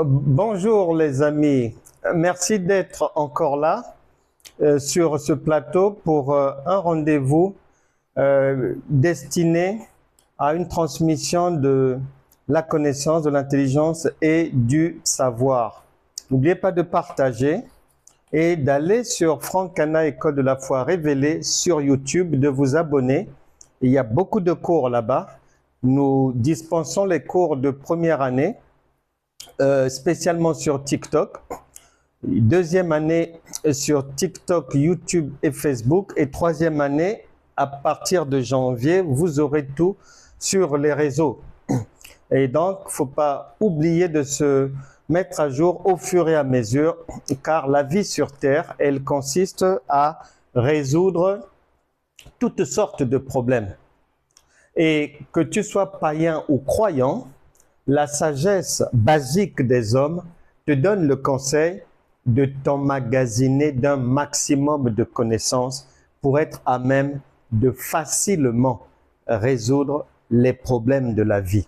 Bonjour les amis, merci d'être encore là sur ce plateau pour un rendez-vous destiné à une transmission de la connaissance, de l'intelligence et du savoir. N'oubliez pas de partager et d'aller sur Franck Cana, École de la foi révélée sur YouTube, de vous abonner. Il y a beaucoup de cours là-bas. Nous dispensons les cours de première année, spécialement sur TikTok. Deuxième année sur TikTok, YouTube et Facebook. Et troisième année, à partir de janvier, vous aurez tout sur les réseaux. Et donc, il ne faut pas oublier de se mettre à jour au fur et à mesure, car la vie sur Terre, elle consiste à résoudre toutes sortes de problèmes. Et que tu sois païen ou croyant, la sagesse basique des hommes te donne le conseil de t'emmagasiner d'un maximum de connaissances pour être à même de facilement résoudre les problèmes de la vie.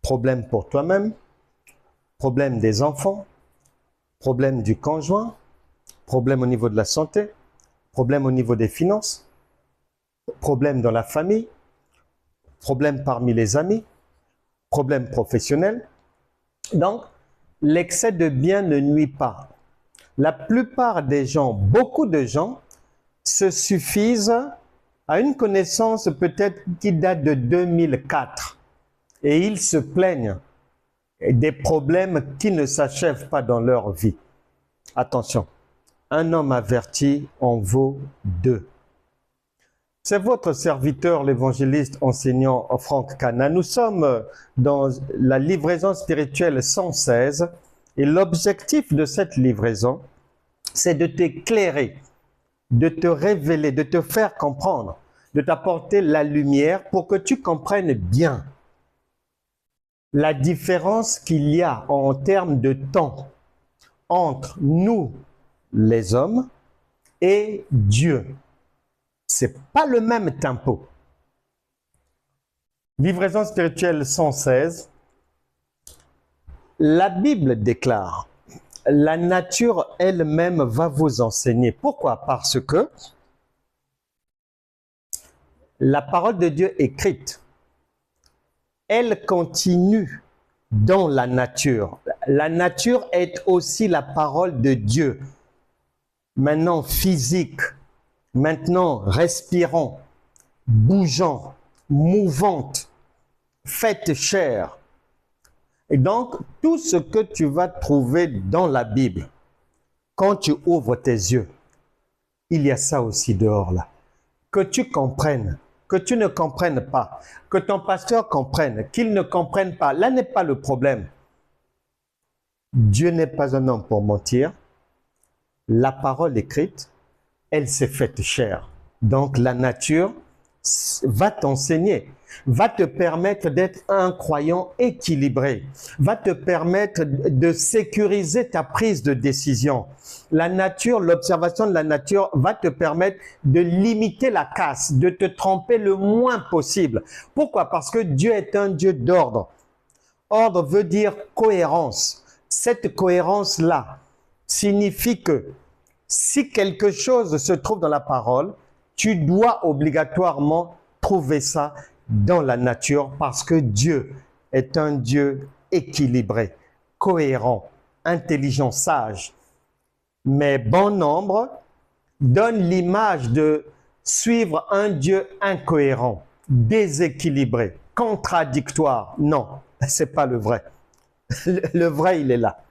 Problèmes pour toi-même, problèmes des enfants, problèmes du conjoint, problèmes au niveau de la santé, problèmes au niveau des finances, problèmes dans la famille, problèmes parmi les amis, problèmes professionnels. Donc, l'excès de bien ne nuit pas. La plupart des gens, beaucoup de gens, se suffisent à une connaissance peut-être qui date de 2004 et ils se plaignent des problèmes qui ne s'achèvent pas dans leur vie. Attention, un homme averti en vaut deux. C'est votre serviteur, l'évangéliste enseignant Franck Cana. Nous sommes dans la livraison spirituelle 116 et l'objectif de cette livraison, c'est de t'éclairer, de te révéler, de te faire comprendre, de t'apporter la lumière pour que tu comprennes bien la différence qu'il y a en termes de temps entre nous, les hommes, et Dieu. C'est pas le même tempo. Livraison spirituelle 116. La Bible déclare, la nature elle-même va vous enseigner. Pourquoi? Parce que la parole de Dieu écrite, elle continue dans la nature. La nature est aussi la parole de Dieu. Maintenant physique, maintenant respirant, bougeant, mouvante, faite chair. Et donc, tout ce que tu vas trouver dans la Bible, quand tu ouvres tes yeux, il y a ça aussi dehors là. Que tu comprennes, que tu ne comprennes pas, que ton pasteur comprenne, qu'il ne comprenne pas, là n'est pas le problème. Dieu n'est pas un homme pour mentir. La parole écrite, elle s'est faite chair. Donc la nature va t'enseigner, va te permettre d'être un croyant équilibré, va te permettre de sécuriser ta prise de décision. La nature, l'observation de la nature va te permettre de limiter la casse, de te tromper le moins possible. Pourquoi? Parce que Dieu est un Dieu d'ordre. Ordre veut dire cohérence. Cette cohérence-là signifie que si quelque chose se trouve dans la parole, tu dois obligatoirement trouver ça dans la nature parce que Dieu est un Dieu équilibré, cohérent, intelligent, sage. Mais bon nombre donne l'image de suivre un Dieu incohérent, déséquilibré, contradictoire. Non, c'est pas le vrai. Le vrai, il est là.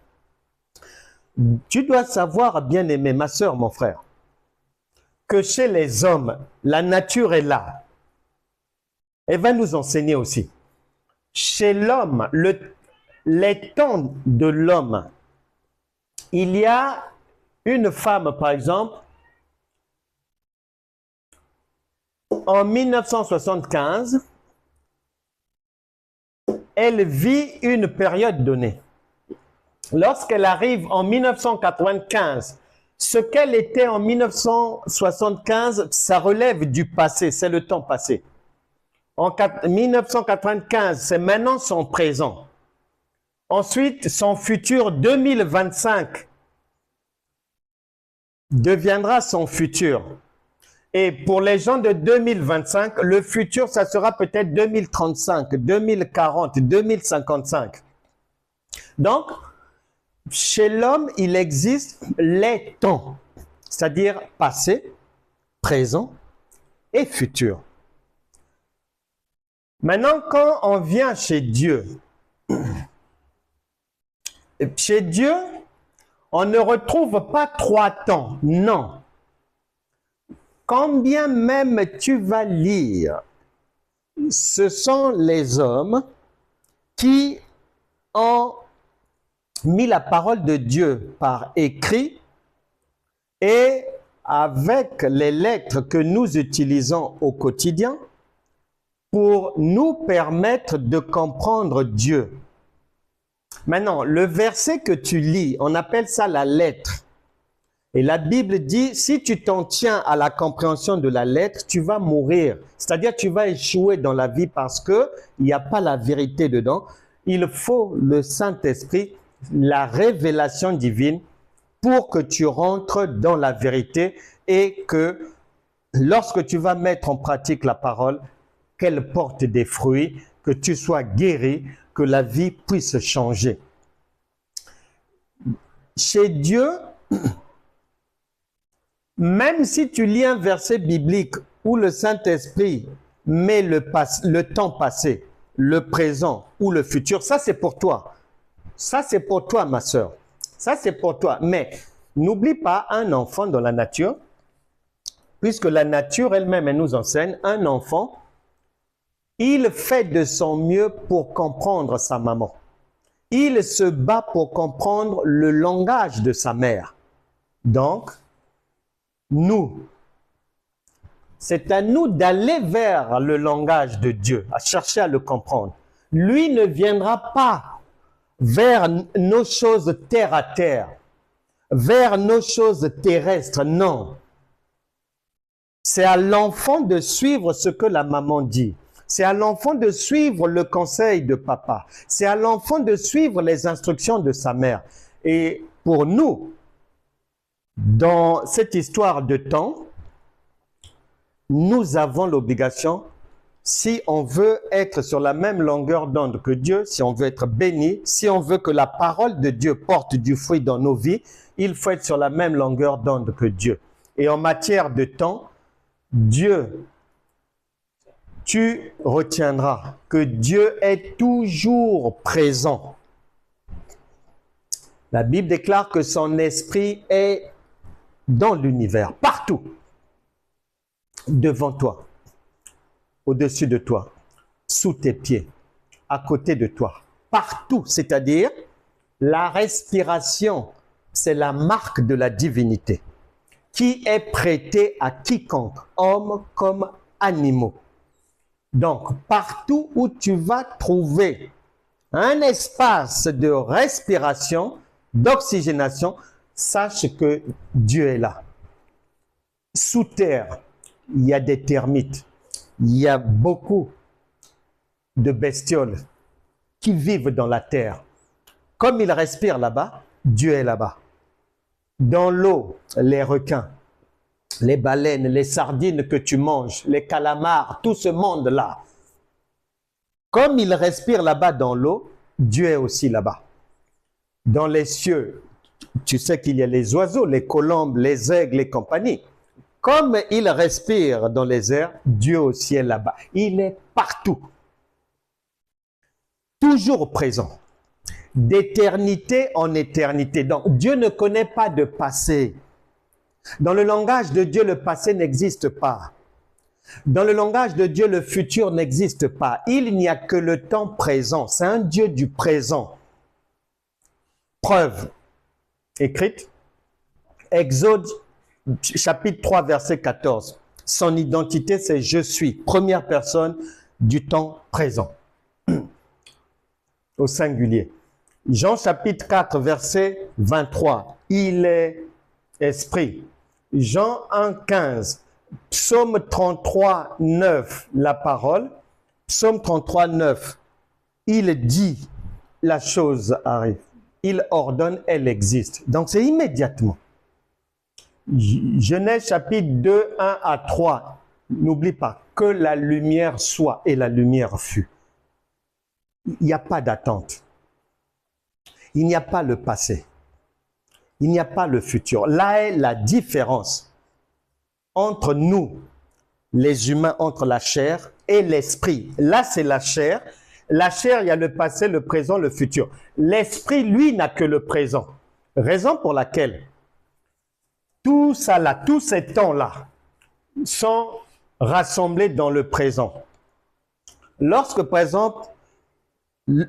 Tu dois savoir, bien-aimé, ma sœur, mon frère, que chez les hommes, la nature est là. Elle va nous enseigner aussi. Chez l'homme, les temps de l'homme, il y a une femme, par exemple, en 1975, elle vit une période donnée. Lorsqu'elle arrive en 1995, ce qu'elle était en 1975, ça relève du passé, c'est le temps passé. En 1995, c'est maintenant son présent. Ensuite, son futur 2025 deviendra son futur. Et pour les gens de 2025, le futur, ça sera peut-être 2035, 2040, 2055. Donc, chez l'homme, il existe les temps, c'est-à-dire passé, présent et futur. Maintenant, quand on vient chez Dieu, on ne retrouve pas 3 temps, non. Quand bien même tu vas lire, ce sont les hommes qui ont mis la parole de Dieu par écrit et avec les lettres que nous utilisons au quotidien pour nous permettre de comprendre Dieu. Maintenant, le verset que tu lis, on appelle ça la lettre. Et la Bible dit, si tu t'en tiens à la compréhension de la lettre, tu vas mourir. C'est-à-dire, tu vas échouer dans la vie parce que il n'y a pas la vérité dedans. Il faut le Saint-Esprit, la révélation divine pour que tu rentres dans la vérité et que lorsque tu vas mettre en pratique la parole, qu'elle porte des fruits, que tu sois guéri, que la vie puisse changer. Chez Dieu, même si tu lis un verset biblique où le Saint-Esprit met le temps passé, le présent ou le futur, ça c'est pour toi. Ça c'est pour toi, ma sœur. Ça c'est pour toi. Mais n'oublie pas un enfant dans la nature, puisque la nature elle-même, elle nous enseigne, un enfant, il fait de son mieux pour comprendre sa maman. Il se bat pour comprendre le langage de sa mère. Donc, nous, c'est à nous d'aller vers le langage de Dieu, à chercher à le comprendre. Lui ne viendra pas vers nos choses terre à terre, vers nos choses terrestres, non. C'est à l'enfant de suivre ce que la maman dit. C'est à l'enfant de suivre le conseil de papa. C'est à l'enfant de suivre les instructions de sa mère. Et pour nous, dans cette histoire de temps, nous avons l'obligation, si on veut être sur la même longueur d'onde que Dieu, si on veut être béni, si on veut que la parole de Dieu porte du fruit dans nos vies, il faut être sur la même longueur d'onde que Dieu. Et en matière de temps, Dieu, tu retiendras que Dieu est toujours présent. La Bible déclare que son esprit est dans l'univers, partout, devant toi, au-dessus de toi, sous tes pieds, à côté de toi, partout, c'est-à-dire la respiration, c'est la marque de la divinité qui est prêtée à quiconque, homme comme animaux. Donc, partout où tu vas trouver un espace de respiration, d'oxygénation, sache que Dieu est là. Sous terre, il y a des termites, il y a beaucoup de bestioles qui vivent dans la terre. Comme ils respirent là-bas, Dieu est là-bas. Dans l'eau, les requins, les baleines, les sardines que tu manges, les calamars, tout ce monde-là. Comme ils respirent là-bas dans l'eau, Dieu est aussi là-bas. Dans les cieux, tu sais qu'il y a les oiseaux, les colombes, les aigles et compagnie. Comme ils respirent dans les airs, Dieu aussi est là-bas. Il est partout. Toujours présent. D'éternité en éternité. Donc, Dieu ne connaît pas de passé. Dans le langage de Dieu, le passé n'existe pas. Dans le langage de Dieu, le futur n'existe pas. Il n'y a que le temps présent. C'est un Dieu du présent. Preuve écrite. Exode chapitre 3, verset 14. Son identité, c'est « Je suis », première personne du temps présent, au singulier. Jean chapitre 4, verset 23. Il est esprit. Jean 1, 15. Psaume 33, 9, la parole. Psaume 33, 9. Il dit, la chose arrive, il ordonne, elle existe. Donc c'est immédiatement. Genèse chapitre 2, 1 à 3. N'oublie pas que la lumière soit et la lumière fut. Il n'y a pas d'attente. Il n'y a pas le passé. Il n'y a pas le futur. Là est la différence entre nous, les humains, entre la chair et l'esprit. Là, c'est la chair. La chair, il y a le passé, le présent, le futur. L'esprit, lui, n'a que le présent. Raison pour laquelle tout ça là, tous ces temps-là sont rassemblés dans le présent. Lorsque, par exemple,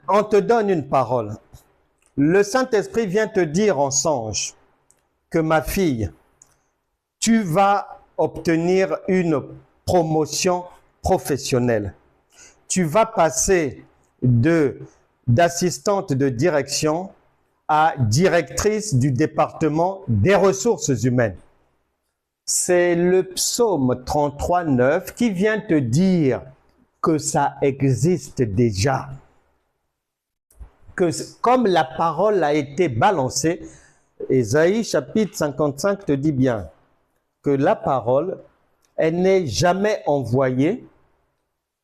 on te donne une parole, le Saint-Esprit vient te dire en songe que ma fille, tu vas obtenir une promotion professionnelle. Tu vas passer d'assistante de direction à directrice du département des ressources humaines. C'est le psaume 33, 9 qui vient te dire que ça existe déjà. Que comme la parole a été balancée, Ésaïe chapitre 55 te dit bien que la parole, elle n'est jamais envoyée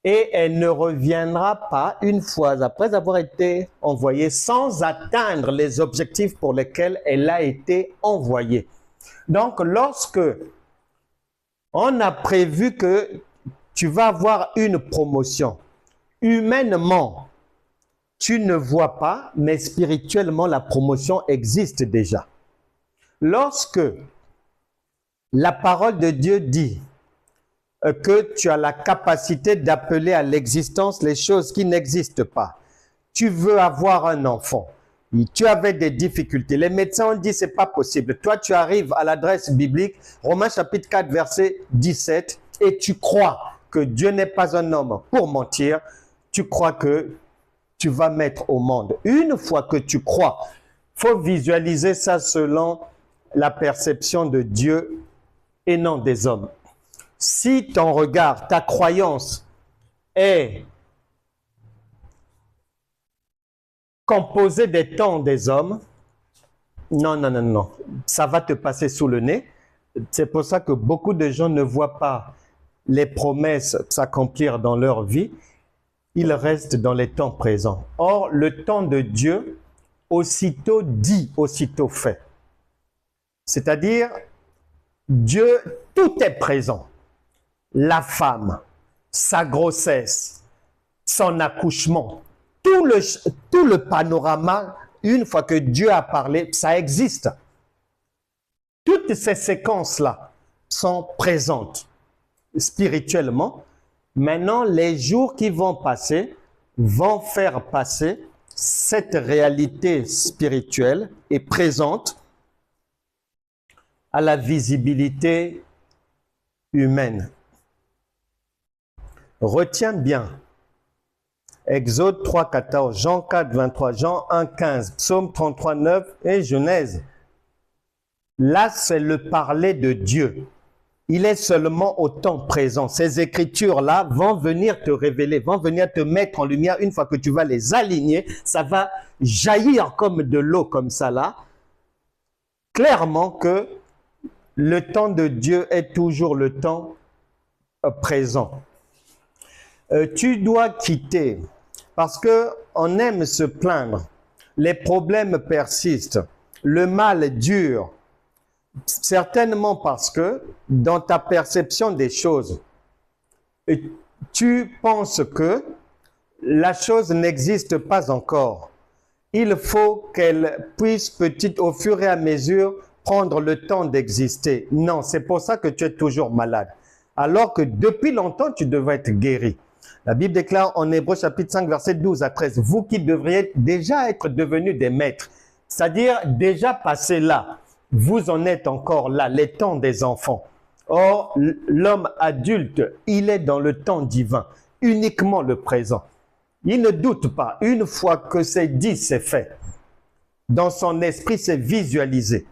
et elle ne reviendra pas une fois après avoir été envoyée sans atteindre les objectifs pour lesquels elle a été envoyée. Donc, lorsque on a prévu que tu vas avoir une promotion, humainement, tu ne vois pas, mais spirituellement, la promotion existe déjà. Lorsque la parole de Dieu dit que tu as la capacité d'appeler à l'existence les choses qui n'existent pas, tu veux avoir un enfant, tu avais des difficultés, les médecins ont dit c'est pas possible, toi tu arrives à l'adresse biblique, Romains chapitre 4 verset 17, et tu crois que Dieu n'est pas un homme pour mentir, tu crois que tu vas mettre au monde. Une fois que tu crois, il faut visualiser ça selon la perception de Dieu et non des hommes. Si ton regard, ta croyance est composée des temps des hommes, non, ça va te passer sous le nez. C'est pour ça que beaucoup de gens ne voient pas les promesses s'accomplir dans leur vie. Ils restent dans les temps présents. Or, le temps de Dieu, aussitôt dit, aussitôt fait. C'est-à-dire, Dieu, tout est présent. La femme, sa grossesse, son accouchement, tout le panorama, une fois que Dieu a parlé, ça existe. Toutes ces séquences-là sont présentes spirituellement. Maintenant, les jours qui vont passer vont faire passer cette réalité spirituelle et présente à la visibilité humaine. Retiens bien. Exode 3, 14, Jean 4, 23, Jean 1, 15, Psaume 33, 9 et Genèse. Là, c'est le parler de Dieu. Il est seulement au temps présent. Ces écritures-là vont venir te révéler, vont venir te mettre en lumière. Une fois que tu vas les aligner, ça va jaillir comme de l'eau, comme ça là. Clairement que le temps de Dieu est toujours le temps présent. Tu dois quitter, parce qu'on aime se plaindre. Les problèmes persistent. Le mal dure. Certainement parce que dans ta perception des choses, tu penses que la chose n'existe pas encore. Il faut qu'elle puisse au fur et à mesure prendre le temps d'exister. Non, c'est pour ça que tu es toujours malade. Alors que depuis longtemps, tu devrais être guéri. La Bible déclare en Hébreux chapitre 5, verset 12 à 13, vous qui devriez déjà être devenus des maîtres, c'est-à-dire déjà passé là, vous en êtes encore là, les temps des enfants. Or, l'homme adulte, il est dans le temps divin, uniquement le présent. Il ne doute pas, une fois que c'est dit, c'est fait. Dans son esprit, c'est visualisé.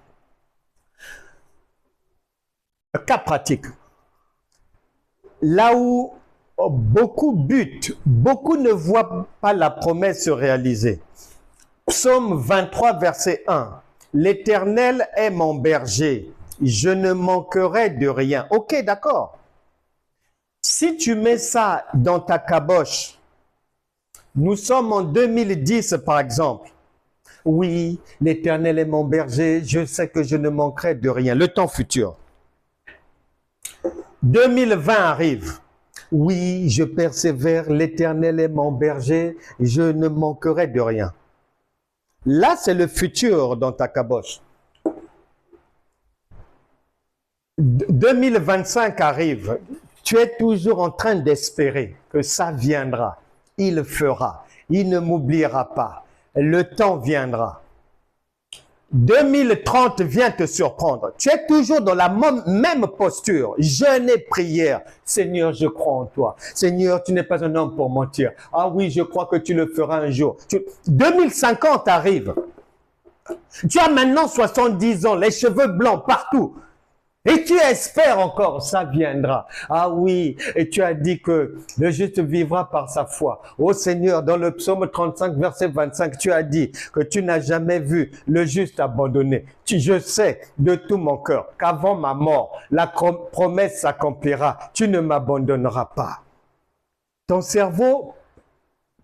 Cas pratique. Là où beaucoup butent, beaucoup ne voient pas la promesse se réaliser. Psaume 23, verset 1. L'Éternel est mon berger, je ne manquerai de rien. Ok, d'accord. Si tu mets ça dans ta caboche, nous sommes en 2010 par exemple. Oui, l'Éternel est mon berger, je sais que je ne manquerai de rien. Le temps futur. 2020 arrive. Oui, je persévère, l'Éternel est mon berger, je ne manquerai de rien. Là, c'est le futur dans ta caboche. 2025 arrive. Tu es toujours en train d'espérer que ça viendra. Il fera. Il ne m'oubliera pas. Le temps viendra. 2030 vient te surprendre. Tu es toujours dans la même posture. Jeûne et prière. Seigneur, je crois en toi. Seigneur, tu n'es pas un homme pour mentir. Ah oui, je crois que tu le feras un jour. 2050 arrive. Tu as maintenant 70 ans, les cheveux blancs partout. Et tu espères encore, ça viendra. Ah oui, et tu as dit que le juste vivra par sa foi. Ô Seigneur, dans le psaume 35, verset 25, tu as dit que tu n'as jamais vu le juste abandonné. Je sais de tout mon cœur qu'avant ma mort, la promesse s'accomplira. Tu ne m'abandonneras pas. Ton cerveau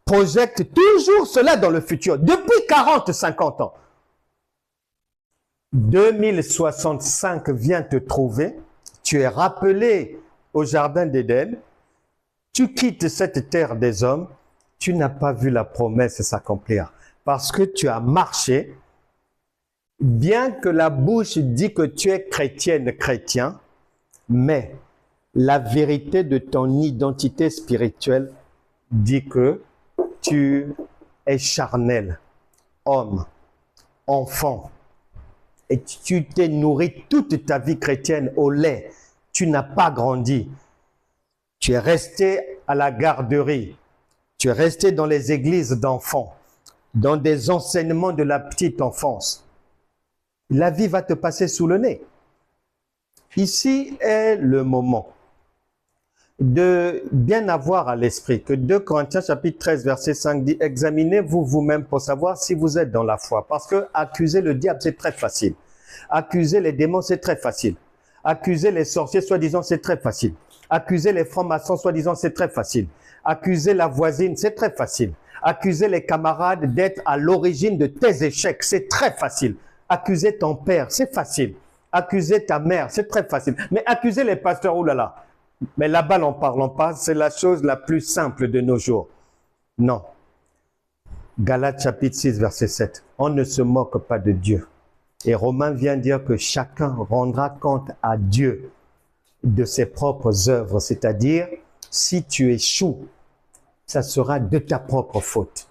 projette toujours cela dans le futur, depuis 40, 50 ans. 2065 vient te trouver, tu es rappelé au jardin d'Éden, tu quittes cette terre des hommes, tu n'as pas vu la promesse s'accomplir parce que tu as marché, bien que la bouche dit que tu es chrétienne, chrétien, mais la vérité de ton identité spirituelle dit que tu es charnel, homme, enfant. Et tu t'es nourri toute ta vie chrétienne au lait. Tu n'as pas grandi. Tu es resté à la garderie. Tu es resté dans les églises d'enfants, dans des enseignements de la petite enfance. La vie va te passer sous le nez. Ici est le moment de bien avoir à l'esprit que 2 Corinthiens chapitre 13 verset 5 dit « Examinez-vous vous-même pour savoir si vous êtes dans la foi. » Parce que accuser le diable, c'est très facile. Accuser les démons, c'est très facile. Accuser les sorciers, soi-disant, c'est très facile. Accuser les francs-maçons, soi-disant, c'est très facile. Accuser la voisine, c'est très facile. Accuser les camarades d'être à l'origine de tes échecs, c'est très facile. Accuser ton père, c'est facile. Accuser ta mère, c'est très facile. Mais accuser les pasteurs, oulala. Mais là-bas, n'en parlons pas, c'est la chose la plus simple de nos jours. Non. Galates chapitre 6, verset 7. On ne se moque pas de Dieu. Et Romain vient dire que chacun rendra compte à Dieu de ses propres œuvres. C'est-à-dire, si tu échoues, ça sera de ta propre faute.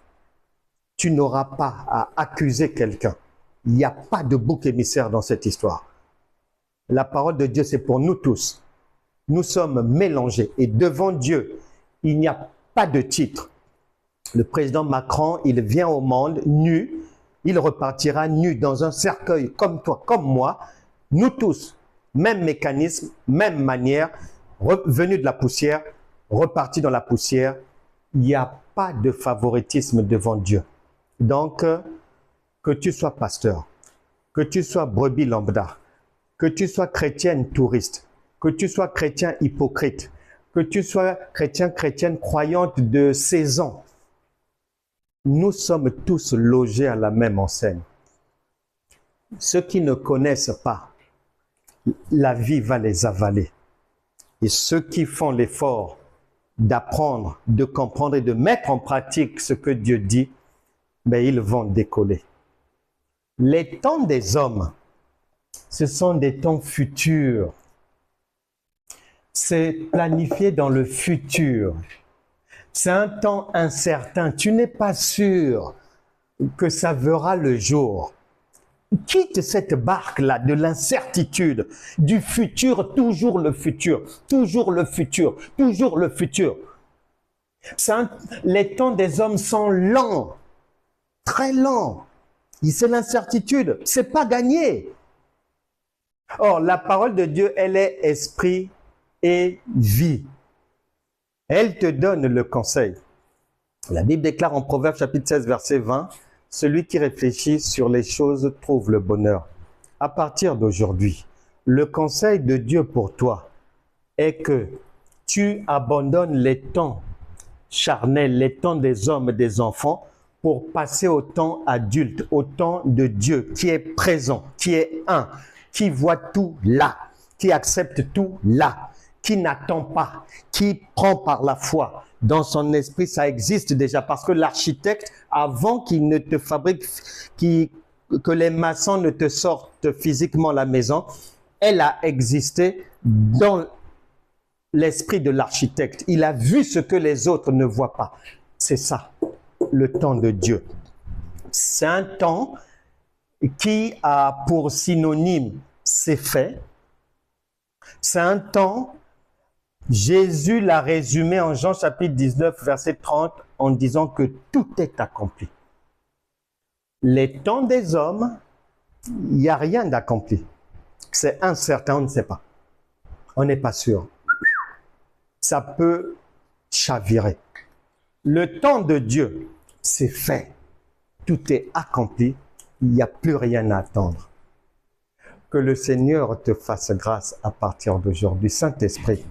Tu n'auras pas à accuser quelqu'un. Il n'y a pas de bouc émissaire dans cette histoire. La parole de Dieu, c'est pour nous tous. Nous sommes mélangés et devant Dieu, il n'y a pas de titre. Le président Macron, il vient au monde nu, il repartira nu dans un cercueil comme toi, comme moi. Nous tous, même mécanisme, même manière, venu de la poussière, reparti dans la poussière. Il n'y a pas de favoritisme devant Dieu. Donc, que tu sois pasteur, que tu sois brebis lambda, que tu sois chrétienne touriste, que tu sois chrétien hypocrite, que tu sois chrétienne croyante de 16 ans, nous sommes tous logés à la même enseigne. Ceux qui ne connaissent pas, la vie va les avaler. Et ceux qui font l'effort d'apprendre, de comprendre et de mettre en pratique ce que Dieu dit, ben ils vont décoller. Les temps des hommes, ce sont des temps futurs. C'est planifié dans le futur. C'est un temps incertain. Tu n'es pas sûr que ça verra le jour. Quitte cette barque-là de l'incertitude, du futur, toujours le futur, toujours le futur, toujours le futur. Les temps des hommes sont lents, très lents. C'est l'incertitude, c'est pas gagné. Or, la parole de Dieu, elle est esprit et vie. Elle te donne le conseil. La Bible déclare en Proverbe chapitre 16, verset 20, celui qui réfléchit sur les choses trouve le bonheur. À partir d'aujourd'hui, le conseil de Dieu pour toi est que tu abandonnes les temps charnels, les temps des hommes et des enfants pour passer au temps adulte, au temps de Dieu qui est présent, qui est un, qui voit tout là, qui accepte tout là, qui n'attend pas, qui prend par la foi. Dans son esprit, ça existe déjà parce que l'architecte, avant qu'il ne te fabrique, que les maçons ne te sortent physiquement la maison, elle a existé dans l'esprit de l'architecte. Il a vu ce que les autres ne voient pas. C'est ça, le temps de Dieu. C'est un temps qui a pour synonyme c'est fait. C'est un temps, Jésus l'a résumé en Jean chapitre 19, verset 30, en disant que tout est accompli. Les temps des hommes, il n'y a rien d'accompli. C'est incertain, on ne sait pas. On n'est pas sûr. Ça peut chavirer. Le temps de Dieu, c'est fait. Tout est accompli. Il n'y a plus rien à attendre. Que le Seigneur te fasse grâce à partir d'aujourd'hui. Saint-Esprit,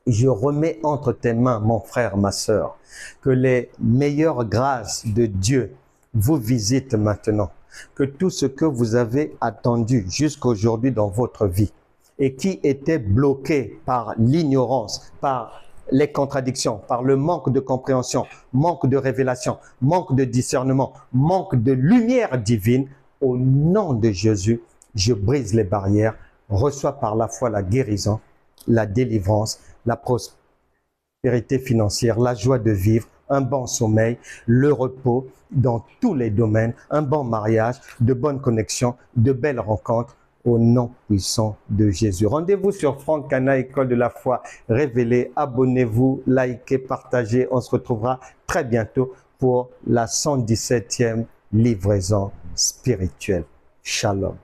je remets entre tes mains, mon frère, ma sœur, que les meilleures grâces de Dieu vous visitent maintenant. Que tout ce que vous avez attendu jusqu'aujourd'hui dans votre vie et qui était bloqué par l'ignorance, par les contradictions, par le manque de compréhension, manque de révélation, manque de discernement, manque de lumière divine, au nom de Jésus, je brise les barrières, reçois par la foi la guérison, la délivrance, la prospérité financière, la joie de vivre, un bon sommeil, le repos dans tous les domaines, un bon mariage, de bonnes connexions, de belles rencontres, au nom puissant de Jésus. Rendez-vous sur Franck Cana, École de la foi révélée. Abonnez-vous, likez, partagez. On se retrouvera très bientôt pour la 117e livraison spirituelle. Shalom.